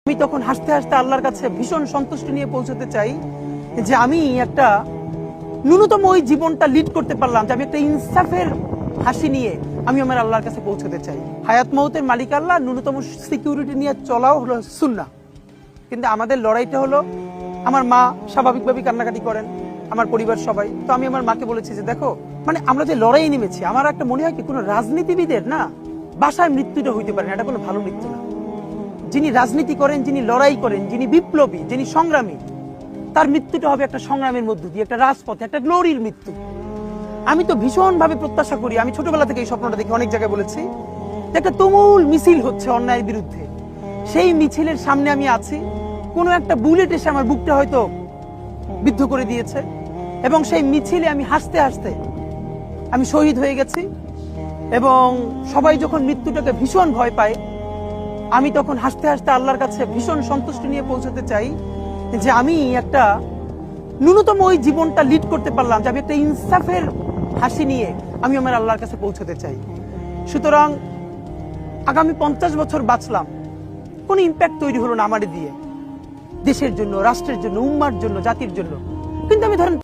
আমি তখন হাসতে হাসতে আল্লাহর কাছে ভীষণ সন্তুষ্টি নিয়ে পৌঁছতে চাই যে আমি একটা ন্যূনতম ওই জীবনটা লিড করতে পারলাম, যে আমি একটা ইনসাফের হাসি নিয়ে আমি আমার আল্লাহর কাছে পৌঁছতে চাই। হায়াত মৌতের মালিক আল্লাহ, ন্যূনতম সিকিউরিটি নিয়ে চলাও হলো সুন্নাহ। কিন্তু আমাদের লড়াইটা হলো, আমার মা স্বাভাবিকভাবেই কান্নাকাটি করেন, আমার পরিবার সবাই। তো আমি আমার মাকে বলেছি যে দেখো, মানে আমরা যে লড়াই নেমেছি, আমার একটা মনে হয় কি কোনো রাজনীতিবিদের না বাসায় মৃত্যুটা হইতে পারে না, এটা কোনো ভালো মৃত্যু না। যিনি রাজনীতি করেন, যিনি লড়াই করেন, যিনি বিপ্লবী, যিনি সংগ্রামী, তার মৃত্যুটা হবে একটা সংগ্রামের মধ্য দিয়ে, একটা রাজপথে, একটা গ্লোরির মৃত্যু। আমি তো ভীষণ ভাবে প্রত্যাশা করি, আমি ছোটবেলা থেকে এই স্বপ্নটা দেখি, অনেক জায়গায় বলেছি, যে একটা তুমুল মিছিল হচ্ছে অন্যায়ের বিরুদ্ধে। সেই মিছিলের সামনে আমি আছি, কোনো একটা বুলেট এসে আমার বুকটা হয়তো বিদ্ধ করে দিয়েছে, এবং সেই মিছিলে আমি হাসতে হাসতে আমি শহীদ হয়ে গেছি। এবং সবাই যখন মৃত্যুটাকে ভীষণ ভয় পায়, আমি তখন হাসতে হাসতে আল্লাহর কাছে ভীষণ সন্তুষ্টি নিয়ে পৌঁছতে চাই যে আমি একটা ন্যূনতম ওই জীবনটা লিড করতে পারলাম, যে আমি একটা ইনসাফের হাসি নিয়ে আমি আমার আল্লাহর কাছে পৌঁছতে চাই। সুতরাং আগামী 50 বছর বাঁচলাম, কোনো ইম্প্যাক্ট তৈরি হলো না আমার দিয়ে, দেশের জন্য, রাষ্ট্রের জন্য, উম্মার জন্য, জাতির জন্য। কিন্তু আমি ধরেন